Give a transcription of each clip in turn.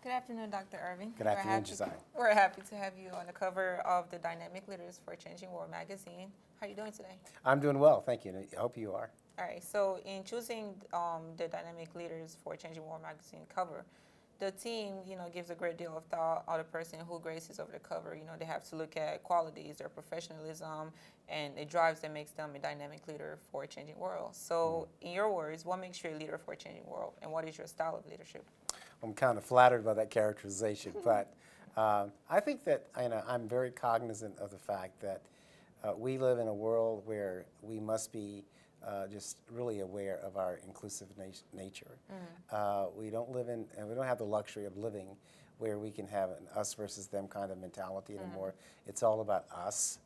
Good afternoon, Dr. Ervin. Good afternoon, Joseane. We're happy to have you on the cover of the Dynamic Leaders for a Changing World magazine. How are you doing today? I'm doing well, thank you. I hope you are. All right, so in choosing the Dynamic Leaders for a Changing World magazine cover, the team, gives a great deal of thought on the person who graces over the cover. They have to look at qualities, their professionalism, and it drives that makes them a dynamic leader for a changing world. So, in your words, what makes you a leader for a changing world, and what is your style of leadership? I'm kind of flattered by that characterization, but I think that I'm very cognizant of the fact that we live in a world where we must be just really aware of our inclusive nature. We don't live in, and we don't have the luxury of living where we can have an us versus them kind of mentality anymore. It's all about us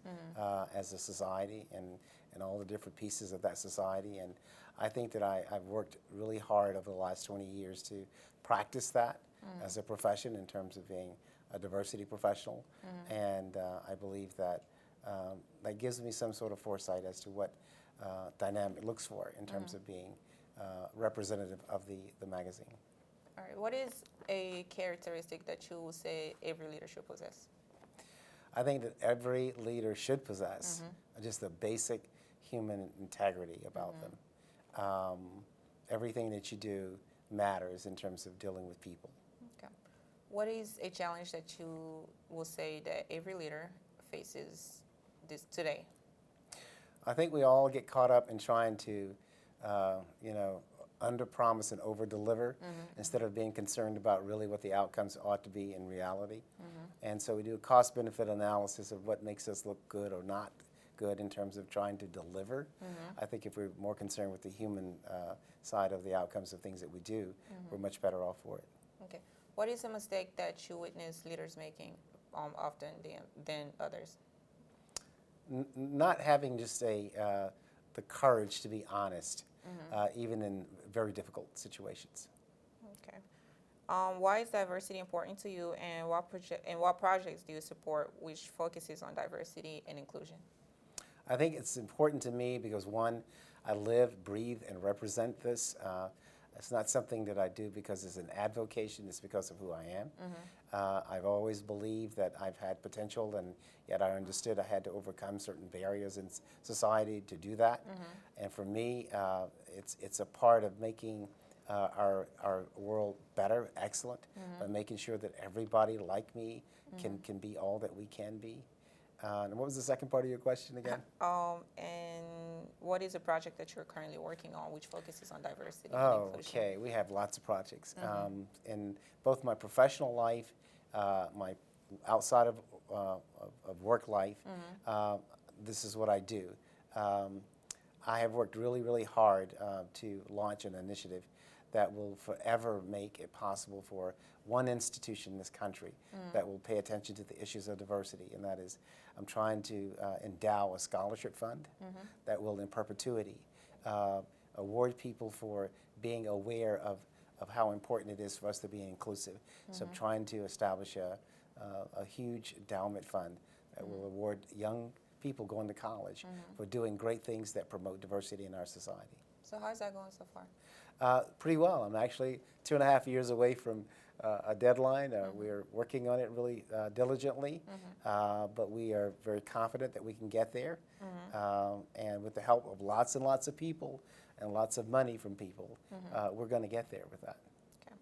as a society and all the different pieces of that society. And I think that I've worked really hard over the last 20 years to practice that as a profession in terms of being a diversity professional. And I believe that that gives me some sort of foresight as to what dynamic looks for in terms of being representative of the magazine. All right, what is a characteristic that you would say every leader should possess? I think that every leader should possess just the basic human integrity about them. Everything that you do matters in terms of dealing with people. Okay. What is a challenge that you will say that every leader faces today? I think we all get caught up in trying to, under-promise and over-deliver instead of being concerned about really what the outcomes ought to be in reality. And so we do a cost-benefit analysis of what makes us look good or not good in terms of trying to deliver. I think if we're more concerned with the human side of the outcomes of things that we do, we're much better off for it. Okay. What is a mistake that you witness leaders making often than others? Not having just the courage to be honest, even in very difficult situations. Okay. Why is diversity important to you, and what projects do you support which focuses on diversity and inclusion? I think it's important to me because, one, I live, breathe, and represent this. It's not something that I do because it's an avocation, it's because of who I am. I've always believed that I've had potential, and yet I understood I had to overcome certain barriers in society to do that. And for me, it's a part of making our world better, excellent, by making sure that everybody like me can be all that we can be. And what was the second part of your question again? And what is a project that you're currently working on which focuses on diversity and Oh, inclusion? okay. We have lots of projects. In both my professional life, my outside of work life, this is what I do. I have worked really, really hard to launch an initiative that will forever make it possible for one institution in this country that will pay attention to the issues of diversity, and that is I'm trying to endow a scholarship fund that will in perpetuity award people for being aware of how important it is for us to be inclusive. So I'm trying to establish a huge endowment fund that will award young people going to college for doing great things that promote diversity in our society. So how's that going so far? Pretty well. I'm actually 2.5 years away from a deadline. We're working on it really diligently, but we are very confident that we can get there. And with the help of lots and lots of people and lots of money from people, we're going to get there with that. Okay.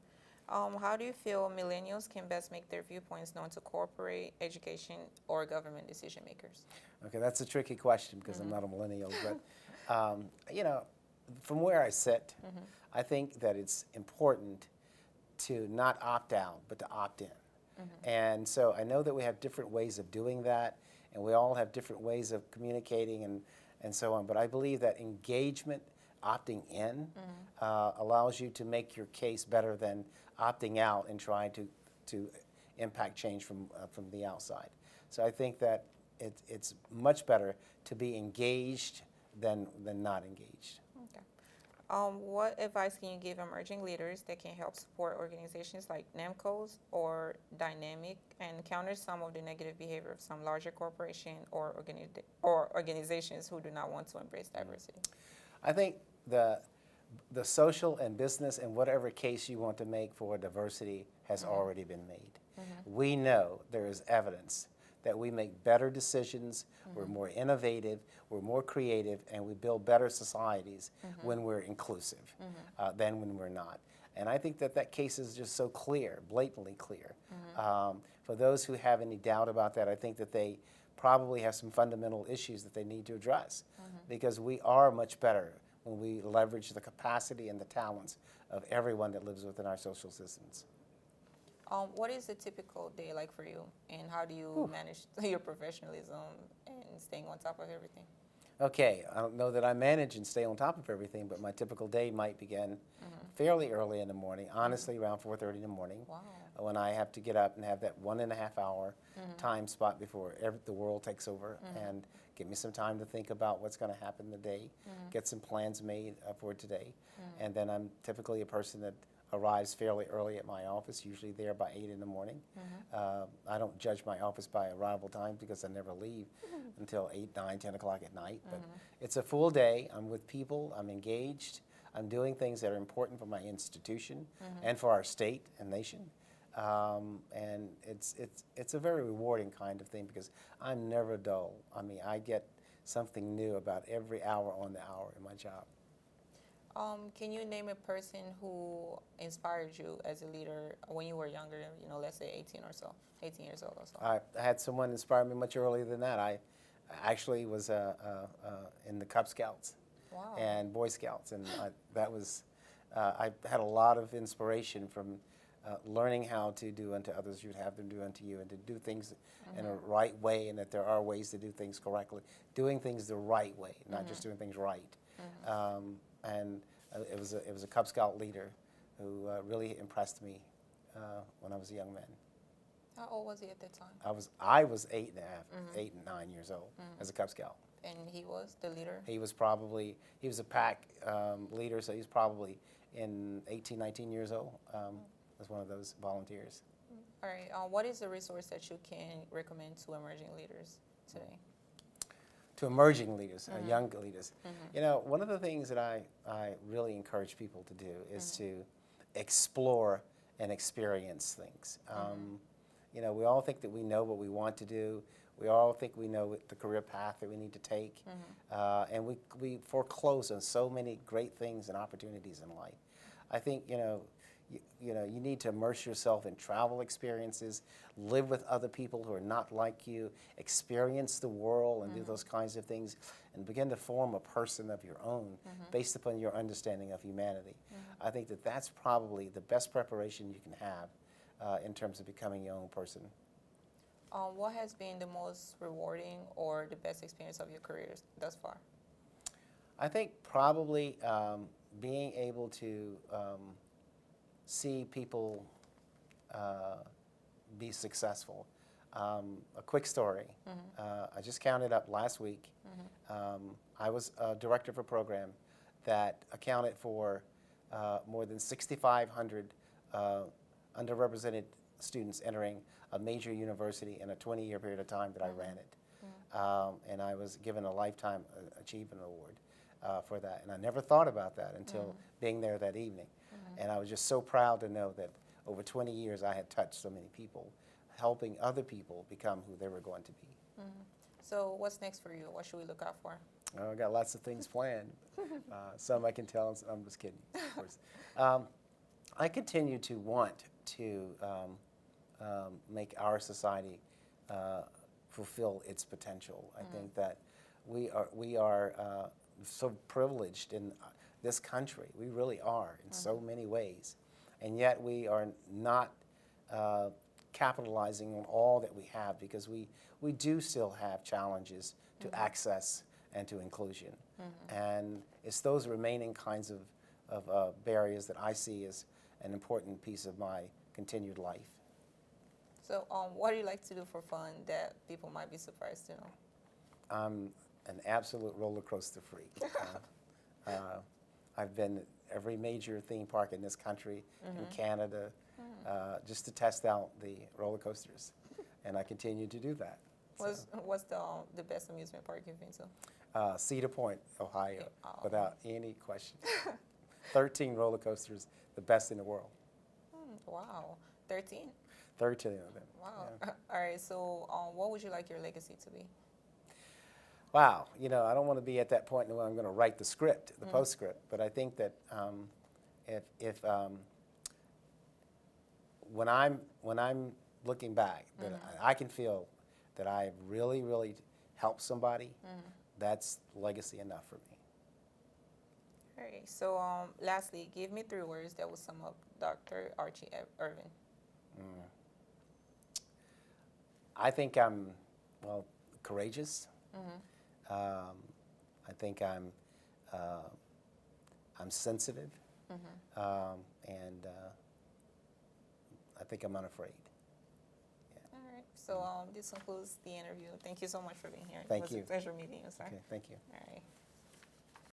How do you feel millennials can best make their viewpoints known to corporate, education, or government decision makers? Okay, that's a tricky question because I'm not a millennial, but from where I sit, I think that it's important to not opt out, but to opt in. And so I know that we have different ways of doing that, and we all have different ways of communicating and so on, but I believe that engagement, opting in, allows you to make your case better than opting out and trying to impact change from the outside. So I think that it's much better to be engaged than not engaged. Okay. What advice can you give emerging leaders that can help support organizations like NAMCO's or Dynamic and counter some of the negative behavior of some larger corporations or organizations who do not want to embrace diversity? I think the The social and business and whatever case you want to make for diversity has already been made. We know there is evidence that we make better decisions, we're more innovative, we're more creative, and we build better societies when we're inclusive than when we're not. And I think that that case is just so clear, blatantly clear. For those who have any doubt about that, I think that they probably have some fundamental issues that they need to address, because we are much better when we leverage the capacity and the talents of everyone that lives within our social systems. What is a typical day like for you, and how do you manage your professionalism and staying on top of everything? Okay, I don't know that I manage and stay on top of everything, but my typical day might begin fairly early in the morning, honestly around 4:30 in the morning, Wow. when I have to get up and have that 1.5 hour time spot before the world takes over, and give me some time to think about what's going to happen in the day, get some plans made for today, and then I'm typically a person that arrives fairly early at my office, usually there by 8 in the morning. I don't judge my office by arrival time because I never leave until 8, 9, 10 o'clock at night. But it's a full day. I'm with people. I'm engaged. I'm doing things that are important for my institution and for our state and nation. And it's a very rewarding kind of thing because I'm never dull. I mean, I get something new about every hour on the hour in my job. Can you name a person who inspired you as a leader when you were younger, you know, let's say 18 years old or so? I had someone inspire me much earlier than that. I actually was in the Cub Scouts and Boy Scouts, and I had a lot of inspiration from learning how to do unto others you'd have them do unto you, and to do things in a right way, and that there are ways to do things correctly, doing things the right way, not just doing things right. And it was a Cub Scout leader who really impressed me when I was a young man. How old was he at that time? I was 8 and a half, 8 and 9 years old as a Cub Scout. And he was the leader? He was a pack leader, so he's probably in 18, 19 years old as one of those volunteers. All right. What is the resource that you can recommend to emerging leaders today? To emerging leaders, young leaders. You know, one of the things that I really encourage people to do is to explore and experience things. You know, we all think that we know what we want to do. We all think we know the career path that we need to take. And we foreclose on so many great things and opportunities in life. I think, you need to immerse yourself in travel experiences, live with other people who are not like you, experience the world and do those kinds of things, and begin to form a person of your own based upon your understanding of humanity. I think that that's probably the best preparation you can have in terms of becoming your own person. What has been the most rewarding or the best experience of your career thus far? I think probably being able to see people be successful. A quick story. I just counted up last week. I was a director of a program that accounted for more than 6,500 underrepresented students entering a major university in a 20-year period of time that I ran it. And I was given a Lifetime Achievement Award for that. And I never thought about that until being there that evening. And I was just so proud to know that over 20 years I had touched so many people, helping other people become who they were going to be. So what's next for you? What should we look out for? I got lots of things planned. Some I can tell, and I'm just kidding, of course. I continue to want to make our society fulfill its potential. I think that we are so privileged in this country. We really are in so many ways. And yet we are not capitalizing on all that we have, because we do still have challenges to access and to inclusion. And it's those remaining kinds of barriers that I see as an important piece of my continued life. So what do you like to do for fun that people might be surprised to know? I'm an absolute roller coaster freak. I've been at every major theme park in this country, in Canada, just to test out the roller coasters, and I continue to do that. What's the best amusement park you've been to? Cedar Point, Ohio, without any question. 13 roller coasters, the best in the world. Wow, 13. 13 of them. Wow. Yeah. All right. So, what would you like your legacy to be? Wow, you know, I don't want to be at that point where I'm going to write the script, the postscript, but I think that if when I'm looking back, that I can feel that I really, really helped somebody, that's legacy enough for me. All right. So, lastly, give me 3 words that will sum up Dr. Archie Ervin. I think I'm, well, courageous. I think I'm sensitive, and I think I'm unafraid. All right. So, this concludes the interview. Thank you so much for being here. Thank It was you. a pleasure meeting you, sir. Okay, thank you. All right.